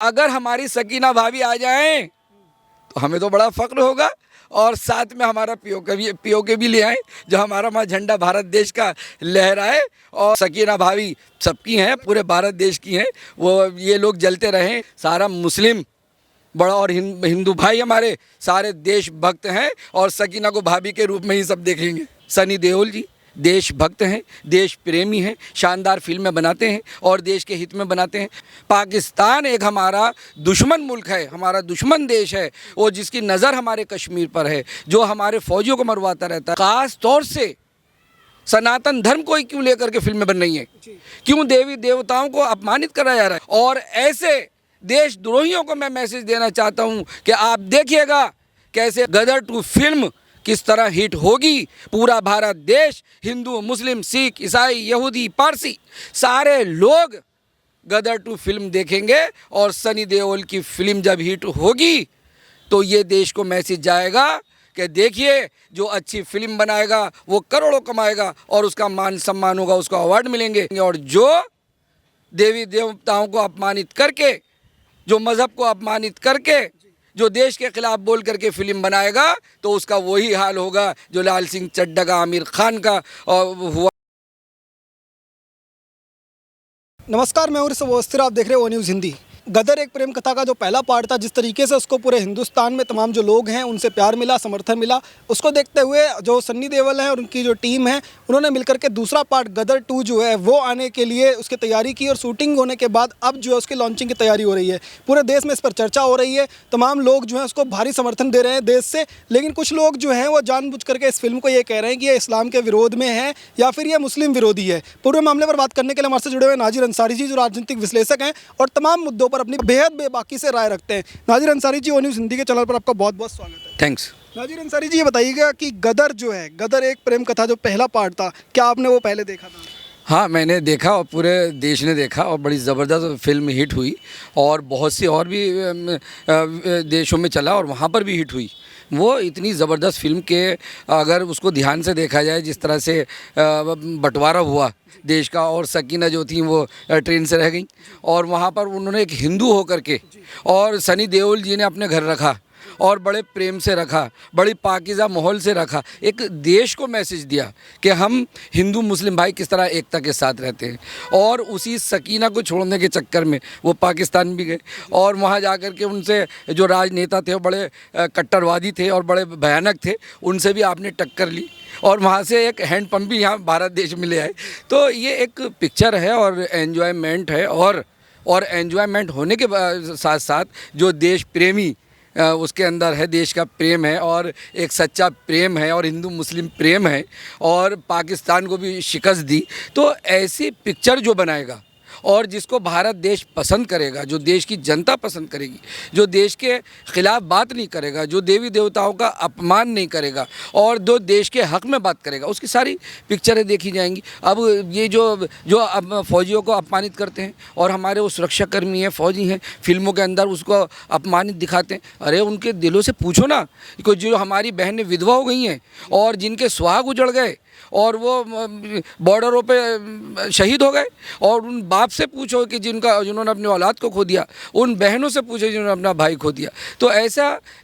अगर हमारी सकीना भाभी आ जाएं तो हमें तो बड़ा फक्र होगा, और साथ में हमारा पीओके भी ले आए, जो हमारा वहाँ झंडा भारत देश का लहराए। और सकीना भाभी सबकी हैं, पूरे भारत देश की हैं, वो ये लोग जलते रहें। सारा मुस्लिम बड़ा और हिंदू भाई हमारे सारे देशभक्त हैं, और सकीना को भाभी के रूप में ही सब देखेंगे। सनी देओल जी देशभक्त हैं, देश प्रेमी हैं, शानदार फिल्में बनाते हैं और देश के हित में बनाते हैं। पाकिस्तान एक हमारा दुश्मन मुल्क है, हमारा दुश्मन देश है, वो जिसकी नज़र हमारे कश्मीर पर है, जो हमारे फौजियों को मरवाता रहता है। ख़ास तौर से सनातन धर्म को ही क्यों लेकर के फिल्में बन रही हैं, क्यों देवी देवताओं को अपमानित करा जा रहा है। और ऐसे देशद्रोहियों को मैं मैसेज देना चाहता हूँ कि आप देखिएगा कैसे गदर 2 फिल्म किस तरह हिट होगी। पूरा भारत देश, हिंदू, मुस्लिम, सिख, ईसाई, यहूदी, पारसी, सारे लोग गदर 2 फिल्म देखेंगे। और सनी देओल की फिल्म जब हिट होगी तो ये देश को मैसेज जाएगा कि देखिए, जो अच्छी फिल्म बनाएगा वो करोड़ों कमाएगा और उसका मान सम्मान होगा, उसको अवार्ड मिलेंगे। और जो देवी देवताओं को अपमानित करके, जो मज़हब को अपमानित करके, जो देश के खिलाफ बोल करके फिल्म बनाएगा, तो उसका वही हाल होगा जो लाल सिंह चड्ढा का, आमिर खान का हुआ। नमस्कार, मैं उर्स वस्त्र, आप देख रहे हो ओ न्यूज़ हिंदी। गदर एक प्रेम कथा का जो पहला पार्ट था, जिस तरीके से उसको पूरे हिंदुस्तान में तमाम जो लोग हैं उनसे प्यार मिला, समर्थन मिला, उसको देखते हुए जो सन्नी देओल है और उनकी जो टीम है, उन्होंने मिलकर के दूसरा पार्ट गदर 2 जो है वो आने के लिए उसकी तैयारी की। और शूटिंग होने के बाद अब जो है उसकी लॉन्चिंग की तैयारी हो रही है। पूरे देश में इस पर चर्चा हो रही है, तमाम लोग जो है उसको भारी समर्थन दे रहे हैं देश से। लेकिन कुछ लोग जो हैं वो जानबूझ करके इस फिल्म को ये कह रहे हैं कि ये इस्लाम के विरोध में है या फिर ये मुस्लिम विरोधी है। पूरे मामले पर बात करने के लिए हमारे से जुड़े हुए नाजिर अंसारी जी, जो राजनीतिक विश्लेषक हैं और तमाम मुद्दों पर अपनी बेहद बाकी से राय रखते हैं। नाजिर अंसारी जी, ओ न्यूज़ हिंदी के चैनल पर आपका बहुत बहुत स्वागत है। थैंक्स। नाजिर अंसारी जी, ये बताइएगा कि गदर जो है, गदर एक प्रेम कथा जो पहला पार्ट था, क्या आपने वो पहले देखा था? हाँ, मैंने देखा और पूरे देश ने देखा और बड़ी ज़बरदस्त फिल्म हिट हुई। और बहुत सी और भी देशों में चला और वहाँ पर भी हिट हुई। वो इतनी ज़बरदस्त फिल्म के अगर उसको ध्यान से देखा जाए, जिस तरह से बंटवारा हुआ देश का, और सकीना जो थी वो ट्रेन से रह गई, और वहाँ पर उन्होंने एक हिंदू होकर के, और सनी देओल जी ने अपने घर रखा और बड़े प्रेम से रखा, बड़ी पाकीज़ा माहौल से रखा, एक देश को मैसेज दिया कि हम हिंदू मुस्लिम भाई किस तरह एकता के साथ रहते हैं। और उसी सकीना को छोड़ने के चक्कर में वो पाकिस्तान भी गए, और वहाँ जा कर के उनसे जो राजनेता थे वो बड़े कट्टरवादी थे और बड़े भयानक थे, उनसे भी आपने टक्कर ली, और वहाँ से एक हैंड पंप भी यहाँ भारत देश में ले आए। तो ये एक पिक्चर है और एन्जॉयमेंट है, और एन्जॉयमेंट होने के साथ साथ जो देश प्रेमी उसके अंदर है, देश का प्रेम है और एक सच्चा प्रेम है और हिंदू मुस्लिम प्रेम है, और पाकिस्तान को भी शिकस्त दी। तो ऐसी पिक्चर जो बनाएगा और जिसको भारत देश पसंद करेगा, जो देश की जनता पसंद करेगी, जो देश के ख़िलाफ़ बात नहीं करेगा, जो देवी देवताओं का अपमान नहीं करेगा और जो देश के हक़ में बात करेगा, उसकी सारी पिक्चरें देखी जाएंगी। अब ये जो अब फौजियों को अपमानित करते हैं, और हमारे वो सुरक्षाकर्मी हैं, फौजी हैं, फिल्मों के अंदर उसको अपमानित दिखाते हैं। अरे उनके दिलों से पूछो ना, कि जो हमारी बहनें विधवा हो गई हैं और जिनके सुहाग उजड़ गए और वो बॉर्डरों पे शहीद हो गए, और उन बाप से पूछो कि जिन्होंने अपनी औलाद को खो दिया, उन बहनों से पूछो जिन्होंने अपना भाई खो दिया। तो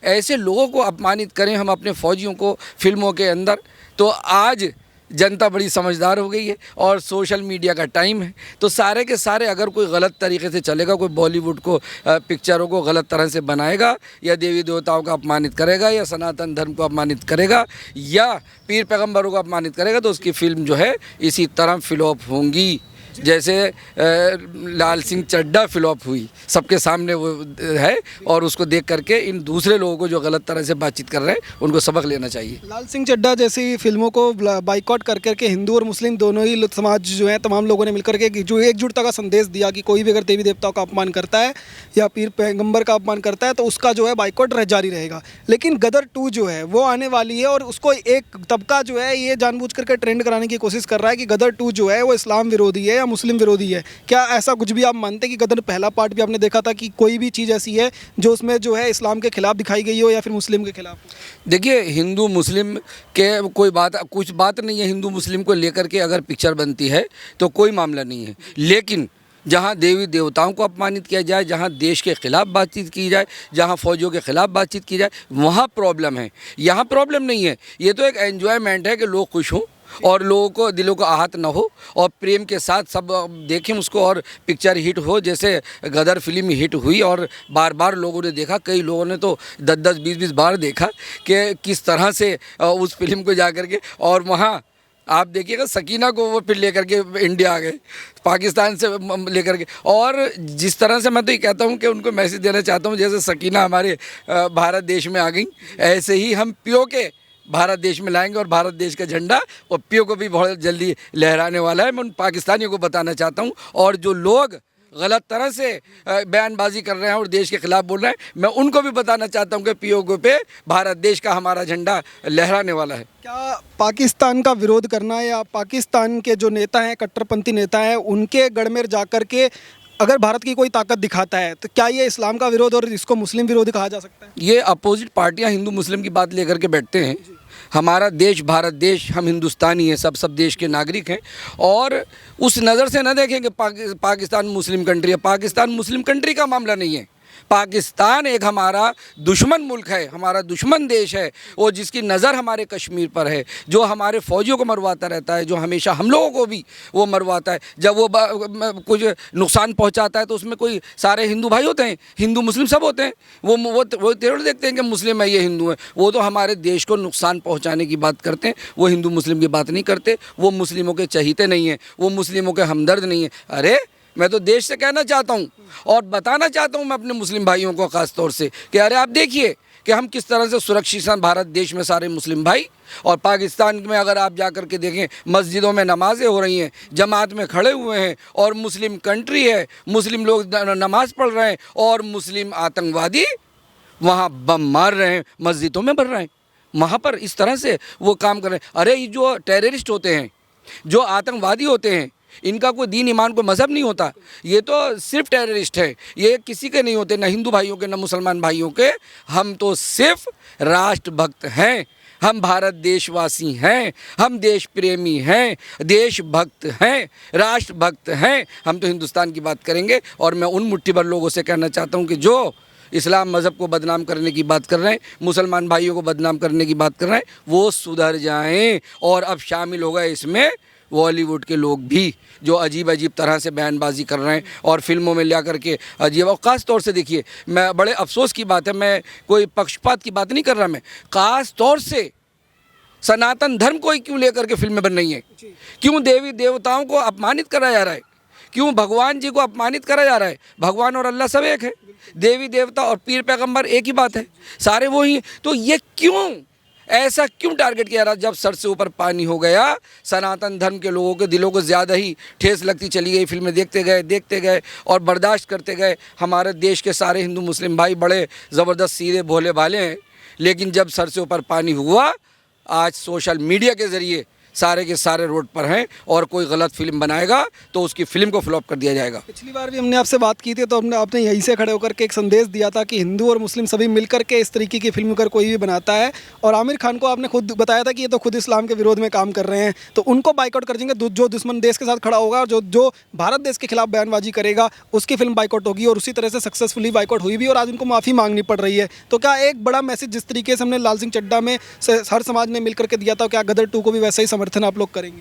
ऐसे लोगों को अपमानित करें हम अपने फौजियों को फिल्मों के अंदर। तो आज जनता बड़ी समझदार हो गई है और सोशल मीडिया का टाइम है, तो सारे के सारे अगर कोई गलत तरीके से चलेगा, कोई बॉलीवुड को पिक्चरों को गलत तरह से बनाएगा, या देवी देवताओं को अपमानित करेगा, या सनातन धर्म को अपमानित करेगा, या पीर पैगंबरों को अपमानित करेगा, तो उसकी फिल्म जो है इसी तरह फ्लॉप होंगी, जैसे लाल सिंह चड्ढा फ्लॉप हुई। सबके सामने वो है, और उसको देख करके इन दूसरे लोगों को जो गलत तरह से बातचीत कर रहे हैं उनको सबक लेना चाहिए। लाल सिंह चड्ढा जैसी फिल्मों को बाइकआउट कर करके हिंदू और मुस्लिम दोनों ही समाज जो है, तमाम लोगों ने मिलकर के जो एकजुटता का संदेश दिया कि कोई भी अगर देवी देवताओं का अपमान करता है या पीर पैगंबर का अपमान करता है तो उसका जो है बाइकआउट जारी रहेगा। लेकिन गदर 2 जो है वो आने वाली है, और उसको एक तबका जो है ये जानबूझ करके ट्रेंड कराने की कोशिश कर रहा है कि गदर 2 जो है वो इस्लाम विरोधी है, मुस्लिम विरोधी है। क्या ऐसा कुछ भी आप मानते हैं कि गदर पहला पार्ट भी आपने देखा था कि कोई भी चीज़ ऐसी है जो उसमें जो है इस्लाम के खिलाफ दिखाई गई हो या फिर मुस्लिम के खिलाफ? देखिए, हिंदू मुस्लिम के कुछ बात नहीं है। हिंदू मुस्लिम को लेकर के अगर पिक्चर बनती है तो कोई मामला नहीं है, लेकिन जहाँ देवी देवताओं को अपमानित किया जाए, जहाँ देश के खिलाफ बातचीत की जाए, जहाँ फौजियों के खिलाफ बातचीत की जाए, वहाँ प्रॉब्लम है। यहाँ प्रॉब्लम नहीं है। ये तो एक एन्जॉयमेंट है कि लोग खुश हों और लोगों को दिलों को आहत न हो और प्रेम के साथ सब देखें उसको और पिक्चर हिट हो, जैसे गदर फिल्म हिट हुई और बार बार लोगों ने देखा। कई लोगों ने तो 10-10, 20-20 बार देखा कि किस तरह से उस फिल्म को जा कर के, और वहाँ आप देखिएगा सकीना को वो फिर लेकर के इंडिया आ गए, पाकिस्तान से लेकर के। और जिस तरह से मैं तो ये कहता हूँ कि उनको मैसेज देना चाहता हूँ, जैसे सकीना हमारे भारत देश में आ गई, ऐसे ही हम पियो के भारत देश में लाएंगे और भारत देश का झंडा और पियो को भी बहुत जल्दी लहराने वाला है। मैं उन पाकिस्तानियों को बताना चाहता हूँ, और जो लोग गलत तरह से बयानबाजी कर रहे हैं और देश के खिलाफ बोल रहे हैं, मैं उनको भी बताना चाहता हूं कि पीओके पे भारत देश का हमारा झंडा लहराने वाला है। क्या पाकिस्तान का विरोध करना या पाकिस्तान के जो नेता हैं, कट्टरपंथी नेता हैं, उनके गढ़ में जाकर के अगर भारत की कोई ताकत दिखाता है तो क्या ये इस्लाम का विरोध और इसको मुस्लिम विरोधी कहा जा सकता है? ये अपोजिट पार्टियां हिंदू मुस्लिम की बात लेकर के बैठते हैं। हमारा देश भारत देश, हम हिंदुस्तानी हैं, सब देश के नागरिक हैं, और उस नज़र से न देखें कि पाकिस्तान मुस्लिम कंट्री है। पाकिस्तान मुस्लिम कंट्री का मामला नहीं है। पाकिस्तान एक हमारा दुश्मन मुल्क है, हमारा दुश्मन देश है, और जिसकी नज़र हमारे कश्मीर पर है, जो हमारे फ़ौजियों को मरवाता रहता है, जो हमेशा हम लोगों को भी वो मरवाता है। जब वो कुछ नुकसान पहुंचाता है तो उसमें कोई सारे हिंदू भाई होते हैं, हिंदू मुस्लिम सब होते हैं। वो तेरह देखते हैं कि मुस्लिम है, ये हिंदू है। वो तो हमारे देश को नुकसान पहुँचाने की बात करते हैं, वो हिंदू मुस्लिम की बात नहीं करते। वो मुस्लिमों के चहीते नहीं हैं, वो मुस्लिमों के हमदर्द नहीं हैं। अरे मैं तो देश से कहना चाहता हूँ और बताना चाहता हूँ मैं अपने मुस्लिम भाइयों को ख़ास तौर से कि अरे आप देखिए कि हम किस तरह से सुरक्षित हैं भारत देश में सारे मुस्लिम भाई। और पाकिस्तान में अगर आप जा कर के देखें, मस्जिदों में नमाज़ें हो रही हैं, जमात में खड़े हुए हैं, और मुस्लिम कंट्री है, मुस्लिम लोग नमाज़ पढ़ रहे हैं, और मुस्लिम आतंकवादी वहाँ बम मार रहे हैं, मस्जिदों में भर रहे हैं। वहाँ पर इस तरह से वो काम कर रहे हैं। अरे ये जो टेररिस्ट होते हैं, जो आतंकवादी होते हैं, इनका कोई दीन ईमान कोई मज़हब नहीं होता। ये तो सिर्फ टेररिस्ट है, ये किसी के नहीं होते, न हिंदू भाइयों के न मुसलमान भाइयों के। हम तो सिर्फ राष्ट्रभक्त हैं, हम भारत देशवासी हैं, हम देश प्रेमी हैं, देशभक्त हैं, राष्ट्रभक्त हैं। हम तो हिंदुस्तान की बात करेंगे। और मैं उन मुट्ठी भर लोगों से कहना चाहता हूँ कि जो इस्लाम मज़हब को बदनाम करने की बात कर रहे हैं, मुसलमान भाइयों को बदनाम करने की बात कर रहे हैं, वो सुधर जाएं। और अब शामिल हो गए इसमें बॉलीवुड के लोग भी, जो अजीब अजीब तरह से बयानबाजी कर रहे हैं और फिल्मों में ला करके अजीब। और ख़ास तौर से देखिए, मैं बड़े अफसोस की बात है, मैं कोई पक्षपात की बात नहीं कर रहा, मैं ख़ास तौर से सनातन धर्म को ही क्यों लेकर के फिल्में बन रही हैं? क्यों देवी देवताओं को अपमानित करा जा रहा है? क्यों भगवान जी को अपमानित करा जा रहा है? भगवान और अल्लाह सब एक है, देवी देवता और पीर पैगंबर एक ही बात है, सारे वो ही। तो ये क्यों ऐसा क्यों टारगेट किया रहा? जब सर से ऊपर पानी हो गया, सनातन धर्म के लोगों के दिलों को ज़्यादा ही ठेस लगती चली गई। फिल्में देखते गए और बर्दाश्त करते गए। हमारे देश के सारे हिंदू मुस्लिम भाई बड़े ज़बरदस्त सीधे भोले भाले हैं, लेकिन जब सर से ऊपर पानी हुआ, आज सोशल मीडिया के ज़रिए सारे के सारे रोड पर हैं, और कोई गलत फिल्म बनाएगा तो उसकी फिल्म को फ्लॉप कर दिया जाएगा। पिछली बार भी हमने आपसे बात की थी तो आपने यहीं से खड़े होकर के एक संदेश दिया था कि हिंदू और मुस्लिम सभी मिलकर के इस तरीके की फिल्म अगर कोई भी बनाता है, और आमिर खान को आपने खुद बताया था कि ये तो खुद इस्लाम के विरोध में काम कर रहे हैं, तो उनको बाइकआउट कर देंगे। जो दुश्मन देश के साथ खड़ा होगा, जो भारत देश के खिलाफ बयानबाजी करेगा, उसकी फिल्म बाइकआउट होगी। और उसी तरह से सक्सेसफुली बाइकआउट हुई भी, और आज उनको माफ़ी मांगनी पड़ रही है। तो क्या एक बड़ा मैसेज जिस तरीके से हमने लाल सिंह चड्ढा में हर समाज ने मिलकर के दिया था, क्या गदर 2 को भी वैसा ही समर्थन आप लोग करेंगे?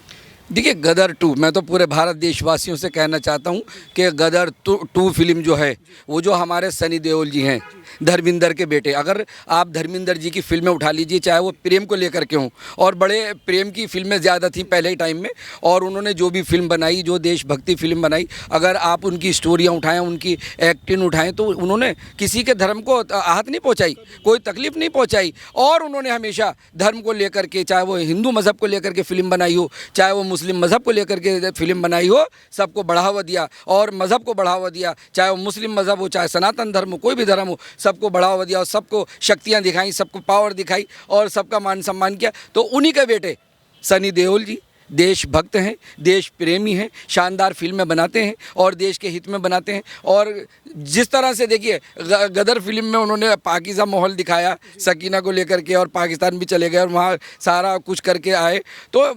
देखिए, गदर 2, मैं तो पूरे भारत देशवासियों से कहना चाहता हूँ कि गदर 2 फिल्म जो है, वो जो हमारे सनी देओल जी हैं, धर्मिंदर के बेटे, अगर आप धर्मिंदर जी की फिल्में उठा लीजिए, चाहे वो प्रेम को लेकर के हों, और बड़े प्रेम की फिल्में ज़्यादा थी पहले ही टाइम में, और उन्होंने जो भी फिल्म बनाई, जो देशभक्ति फिल्म बनाई, अगर आप उनकी स्टोरियाँ उठाएँ, उनकी एक्टिंग उठाएँ, तो उन्होंने किसी के धर्म को आहत नहीं पहुँचाई, कोई तकलीफ़ नहीं पहुँचाई। और उन्होंने हमेशा धर्म को लेकर के, चाहे वो हिंदू मज़हब को लेकर के फिल्म बनाई हो, चाहे वो मुस्लिम मज़हब को लेकर के फिल्म बनाई हो, सबको बढ़ावा दिया और मज़हब को बढ़ावा दिया। चाहे वो मुस्लिम मज़हब हो, चाहे सनातन धर्म हो, कोई भी धर्म हो, सबको बढ़ावा दिया और सबको शक्तियाँ दिखाई, सबको पावर दिखाई और सबका मान सम्मान किया। तो उन्हीं के बेटे सनी देओल जी देशभक्त हैं, देश प्रेमी हैं, शानदार फिल्में बनाते हैं और देश के हित में बनाते हैं। और जिस तरह से देखिए, गदर फिल्म में उन्होंने पाकिज़ा माहौल दिखाया सकीना को लेकर के, और पाकिस्तान भी चले गए और वहाँ सारा कुछ करके आए। तो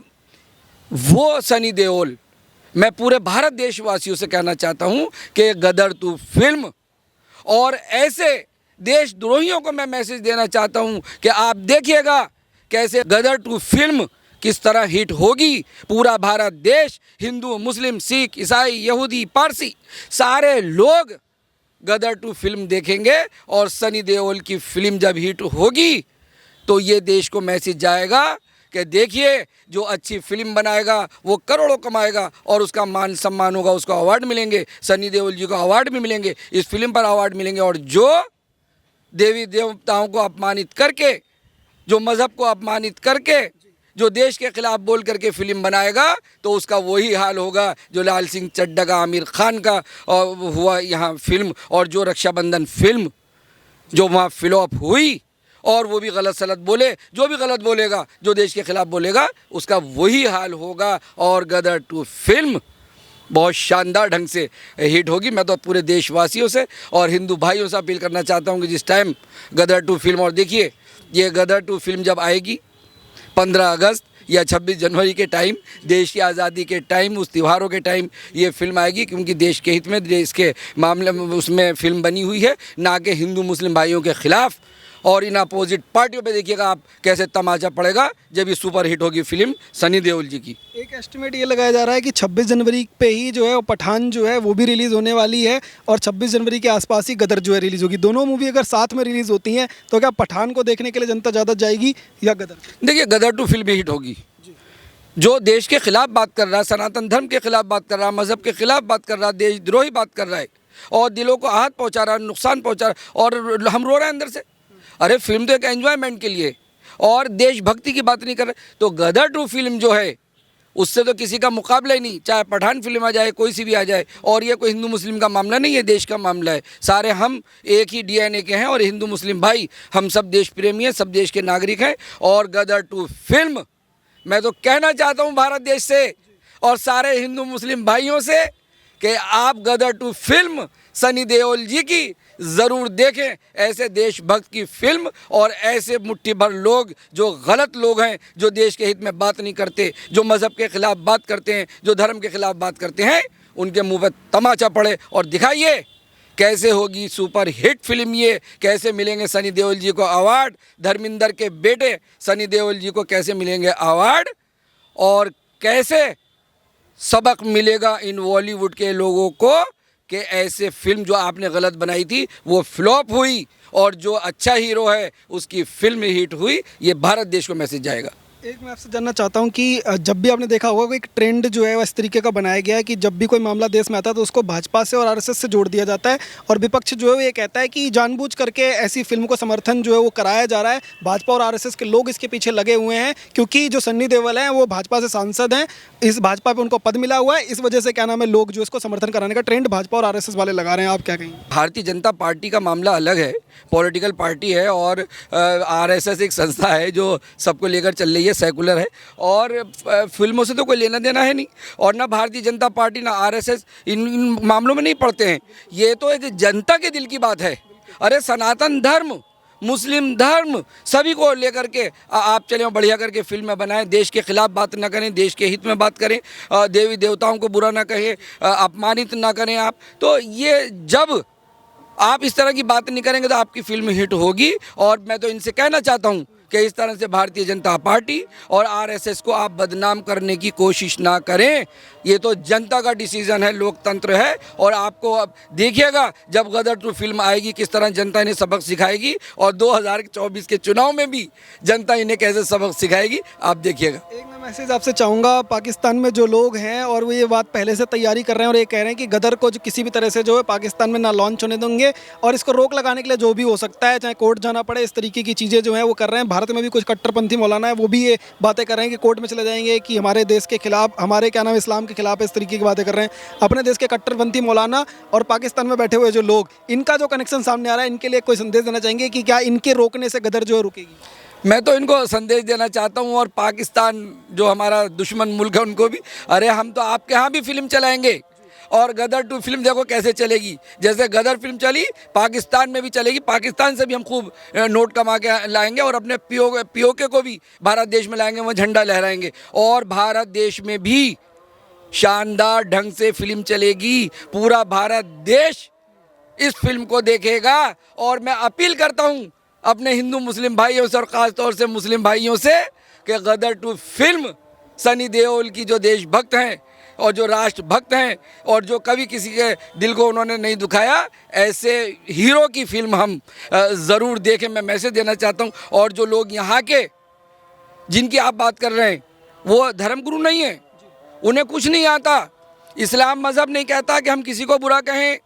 वो सनी देओल मैं पूरे भारत देशवासियों से कहना चाहता हूं कि गदर 2 फिल्म और ऐसे देशद्रोहियों को मैं मैसेज देना चाहता हूं कि आप देखिएगा कैसे गदर 2 फिल्म किस तरह हिट होगी। पूरा भारत देश, हिंदू, मुस्लिम, सिख, ईसाई, यहूदी, पारसी, सारे लोग गदर 2 फिल्म देखेंगे और सनी देओल की फिल्म जब हिट होगी तो ये देश को मैसेज जाएगा कि देखिए जो अच्छी फिल्म बनाएगा वो करोड़ों कमाएगा और उसका मान सम्मान होगा, उसको अवार्ड मिलेंगे, सनी देओल जी को अवार्ड भी मिलेंगे, इस फिल्म पर अवार्ड मिलेंगे। और जो देवी देवताओं को अपमानित करके, जो मज़हब को अपमानित करके, जो देश के खिलाफ बोल करके फिल्म बनाएगा तो उसका वही हाल होगा जो लाल सिंह चड्ढा का, आमिर खान का और हुआ यहाँ फिल्म, और जो रक्षाबंधन फिल्म जो वहाँ फ्लॉप हुई और वो भी गलत सलत बोले, जो भी गलत बोलेगा, जो देश के खिलाफ बोलेगा उसका वही हाल होगा। और गदर 2 फिल्म बहुत शानदार ढंग से हिट होगी। मैं तो पूरे देशवासियों से और हिंदू भाइयों से अपील करना चाहता हूँ कि जिस टाइम गदर 2 फिल्म, और देखिए ये गदर 2 फिल्म जब आएगी 15 अगस्त या 26 जनवरी के टाइम, देश की आज़ादी के टाइम, उस त्योहारों के टाइम ये फिल्म आएगी, क्योंकि देश के हित में, देश के मामले में उसमें फिल्म बनी हुई है, ना कि हिंदू मुस्लिम भाइयों के ख़िलाफ़। और इन अपोजिट पार्टियों पे देखिएगा आप कैसे तमाचा पड़ेगा जब ये सुपर हिट होगी फिल्म सनी देओल जी की। एक एस्टिमेट ये लगाया जा रहा है कि 26 जनवरी पे ही जो है वो पठान जो है वो भी रिलीज़ होने वाली है और 26 जनवरी के आसपास ही गदर जो है रिलीज़ होगी। दोनों मूवी अगर साथ में रिलीज़ होती हैं तो क्या पठान को देखने के लिए जनता ज़्यादा जाएगी या गदर? देखिए गदर 2 फिल्म हिट होगी। जो देश के खिलाफ बात कर रहा है, सनातन धर्म के खिलाफ बात कर रहा है, मज़हब के खिलाफ बात कर रहा है, देशद्रोही बात कर रहा है और दिलों को आहत पहुँचा रहा है, नुकसान पहुँचा रहा है, और हम रो रहे हैं अंदर से। अरे फिल्म तो एक एंजॉयमेंट के लिए और देशभक्ति की बात नहीं कर रहे। तो गदर 2 फिल्म जो है उससे तो किसी का मुकाबला ही नहीं, चाहे पठान फिल्म आ जाए, कोई सी भी आ जाए। और ये कोई हिंदू मुस्लिम का मामला नहीं है, देश का मामला है। सारे हम एक ही डीएनए के हैं और हिंदू मुस्लिम भाई हम सब देश प्रेमी हैं, सब देश के नागरिक हैं। और गदर 2 फिल्म मैं तो कहना चाहता हूँ भारत देश से और सारे हिंदू मुस्लिम भाइयों से कि आप गदर 2 फिल्म सनी देओल जी की ज़रूर देखें। ऐसे देशभक्त की फिल्म और ऐसे मुट्ठी भर लोग जो गलत लोग हैं, जो देश के हित में बात नहीं करते, जो मज़हब के ख़िलाफ़ बात करते हैं, जो धर्म के ख़िलाफ़ बात करते हैं, उनके मुंह पर तमाचा पड़े और दिखाइए कैसे होगी सुपर हिट फिल्म ये, कैसे मिलेंगे सनी देओल जी को अवार्ड, धर्मेंद्र के बेटे सनी देओल जी को कैसे मिलेंगे अवार्ड, और कैसे सबक मिलेगा इन बॉलीवुड के लोगों को कि ऐसे फिल्म जो आपने गलत बनाई थी वो फ्लॉप हुई और जो अच्छा हीरो है उसकी फिल्म हिट हुई। ये भारत देश को मैसेज जाएगा। एक मैं आपसे जानना चाहता हूँ कि जब भी आपने देखा होगा कि एक ट्रेंड जो है वो इस तरीके का बनाया गया है कि जब भी कोई मामला देश में आता है तो उसको भाजपा से और आरएसएस से जोड़ दिया जाता है और विपक्ष जो है वो ये कहता है कि जानबूझ करके ऐसी फिल्म को समर्थन जो है वो कराया जा रहा है। भाजपा और आरएसएस के लोग इसके पीछे लगे हुए हैं क्योंकि जो सन्नी देओल हैं वो भाजपा से सांसद हैं, इस भाजपा पर उनको पद मिला हुआ है, इस वजह से क्या नाम है लोग जो इसको समर्थन कराने का ट्रेंड भाजपा और आरएसएस वाले लगा रहे हैं। आप क्या कहेंगे? भारतीय जनता पार्टी का मामला अलग है, पॉलिटिकल पार्टी है, और आरएसएस एक संस्था है जो सबको लेकर चल रही है, सेकुलर है, और फिल्मों से तो कोई लेना देना है नहीं। और ना भारतीय जनता पार्टी ना आरएसएस इन मामलों में नहीं पड़ते हैं। ये तो एक जनता के दिल की बात है। अरे सनातन धर्म, मुस्लिम धर्म, सभी को लेकर के आप चले बढ़िया करके फिल्में बनाएं, देश के खिलाफ बात ना करें, देश के हित में बात करें, देवी देवताओं को बुरा ना कहें, अपमानित ना करें आप। तो ये जब आप इस तरह की बात नहीं करेंगे तो आपकी फिल्म हिट होगी। और मैं तो इनसे कहना चाहता हूँ कि इस तरह से भारतीय जनता पार्टी और आरएसएस को आप बदनाम करने की कोशिश ना करें। ये तो जनता का डिसीजन है, लोकतंत्र है। और आपको अब देखिएगा जब गदर 2 फिल्म आएगी किस तरह जनता इन्हें सबक सिखाएगी, और 2024 के चुनाव में भी जनता इन्हें कैसे सबक सिखाएगी, आप देखिएगा। एक मैं मैसेज आपसे चाहूँगा, पाकिस्तान में जो लोग हैं और वो ये बात पहले से तैयारी कर रहे हैं और ये कह रहे हैं कि गदर को जो किसी भी तरह से जो है पाकिस्तान में ना लॉन्च होने देंगे और इसको रोक लगाने के लिए जो भी हो सकता है, चाहे कोर्ट जाना पड़े, इस तरीके की चीज़ें जो हैं वो कर रहे हैं। भारत में भी कुछ कट्टरपंथी मौलाना है वो भी ये बातें कर रहे हैं कि कोर्ट में चले जाएंगे कि हमारे देश के खिलाफ, हमारे क्या नाम इस्लाम के खिलाफ, इस तरीके की बातें कर रहे हैं। अपने देश के कट्टरपंथी मौलाना और पाकिस्तान में बैठे हुए जो लोग, इनका जो कनेक्शन सामने आ रहा है, इनके लिए कोई संदेश देना चाहेंगे कि क्या इनके रोकने से गदर जो है रुकेगी? मैं तो इनको संदेश देना चाहता हूँ, और पाकिस्तान जो हमारा दुश्मन मुल्क है उनको भी, अरे हम तो आपके यहाँ भी फिल्म चलाएंगे। और गदर 2 फिल्म देखो कैसे चलेगी, जैसे गदर फिल्म चली पाकिस्तान में भी चलेगी। पाकिस्तान से भी हम खूब नोट कमा के लाएंगे और अपने पीओके को भी भारत देश में लाएंगे, वहाँ झंडा लहराएंगे। और भारत देश में भी शानदार ढंग से फिल्म चलेगी, पूरा भारत देश इस फिल्म को देखेगा। और मैं अपील करता हूं अपने हिंदू मुस्लिम भाइयों से और ख़ास तौर से मुस्लिम भाइयों से कि गदर 2 फिल्म सनी देओल की जो देशभक्त हैं और जो राष्ट्रभक्त हैं और जो कभी किसी के दिल को उन्होंने नहीं दुखाया, ऐसे हीरो की फिल्म हम ज़रूर देखें। मैं मैसेज देना चाहता हूं। और जो लोग यहाँ के जिनकी आप बात कर रहे हैं वो धर्मगुरु नहीं है, उन्हें कुछ नहीं आता। इस्लाम मज़हब नहीं कहता कि हम किसी को बुरा कहें,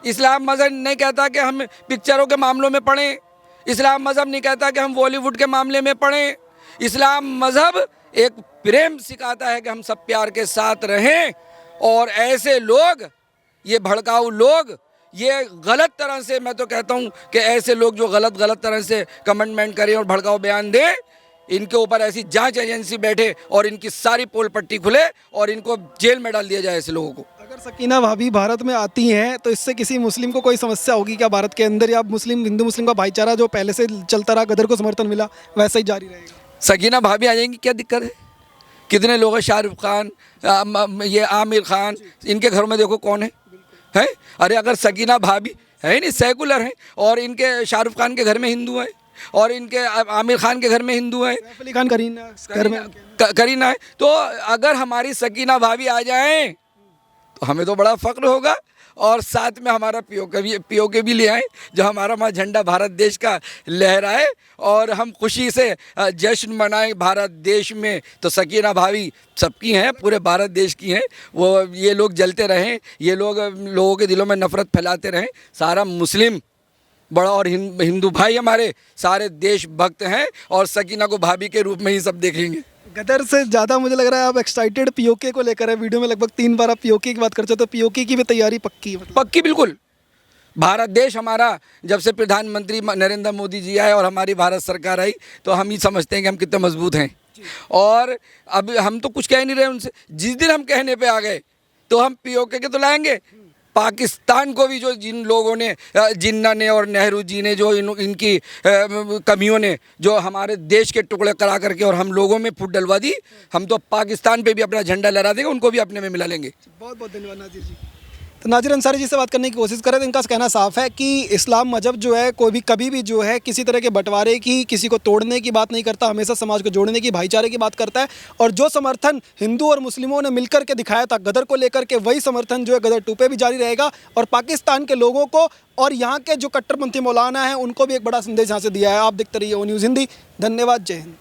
इस्लाम मज़हब नहीं कहता कि हम पिक्चरों के मामलों में पढ़ें, इस्लाम मज़हब नहीं कहता कि हम बॉलीवुड के मामले में पढ़ें। इस्लाम मज़हब एक प्रेम सिखाता है कि हम सब प्यार के साथ रहें। और ऐसे लोग, ये भड़काऊ लोग, ये गलत तरह से, मैं तो कहता हूँ कि ऐसे लोग जो गलत तरह से कमेंटमेंट करें और भड़काऊ बयान दें, इनके ऊपर ऐसी जांच एजेंसी बैठे और इनकी सारी पोल पट्टी खुले और इनको जेल में डाल दिया जाए ऐसे लोगों को। अगर सकीना भाभी भारत में आती हैं तो इससे किसी मुस्लिम को कोई समस्या होगी क्या भारत के अंदर, या मुस्लिम हिंदू मुस्लिम का भाईचारा जो पहले से चलता रहा, गदर को समर्थन मिला, वैसा ही जारी रहेगा? सकीना भाभी आ जाएंगी, क्या दिक्कत है? कितने लोग हैं, शाहरुख खान, ये आमिर खान, इनके घरों में देखो कौन है? अरे अगर सकीना भाभी है नहीं, सेकुलर हैं, और इनके शाहरुख खान के घर में हिंदू हैं और इनके आमिर खान के घर में हिंदू हैं, सैफ अली खान करीना घर में करीना है। तो अगर हमारी सकीना भाभी आ जाएं तो हमें तो बड़ा फ़ख्र होगा। और साथ में हमारा पीओके भी ले आए, जो हमारा वहाँ झंडा भारत देश का लहराए और हम खुशी से जश्न मनाएं भारत देश में। तो सकीना भाभी सबकी हैं, पूरे भारत देश की हैं। वो ये लोग जलते रहें, ये लोग लोगों के दिलों में नफ़रत फैलाते रहें। सारा मुस्लिम बड़ा और हिंदू भाई हमारे सारे देशभक्त हैं और सकीना को भाभी के रूप में ही सब देखेंगे। गदर से ज़्यादा मुझे लग रहा है आप एक्साइटेड पीओके को लेकर है। वीडियो में लगभग 3 बार आप पीओके की बात कर चुके, तो पीओके की भी तैयारी पक्की है? पक्की, बिल्कुल। भारत देश हमारा, जब से प्रधानमंत्री नरेंद्र मोदी जी आए और हमारी भारत सरकार आई, तो हम ही समझते हैं कि हम कितने मजबूत हैं। और अब हम तो कुछ कह नहीं रहे उनसे। जिस दिन हम कहने पे आ गए तो हम पीओके के तो लाएंगे। पाकिस्तान को भी जो जिन लोगों ने, जिन्ना ने और नेहरू जी ने, जो इनकी कमियों ने जो हमारे देश के टुकड़े करा करके और हम लोगों में फूट डलवा दी, हम तो पाकिस्तान पे भी अपना झंडा लहरा देंगे, उनको भी अपने में मिला लेंगे। बहुत बहुत धन्यवाद नाजिर जी। तो नाजिर अंसारी जी से बात करने की कोशिश करें तो इनका कहना साफ है कि इस्लाम मजहब जो है कोई भी कभी भी जो है किसी तरह के बंटवारे की, किसी को तोड़ने की बात नहीं करता, हमेशा समाज को जोड़ने की, भाईचारे की बात करता है। और जो समर्थन हिंदू और मुस्लिमों ने मिलकर के दिखाया था गदर को लेकर के, वही समर्थन जो है गदर 2 पे भी जारी रहेगा। और पाकिस्तान के लोगों को और यहाँ के जो कट्टरपंथी मौलाना हैं उनको भी एक बड़ा संदेश यहाँ से दिया है। आप देखते रहिए ओ न्यूज़ हिंदी। धन्यवाद, जय हिंद।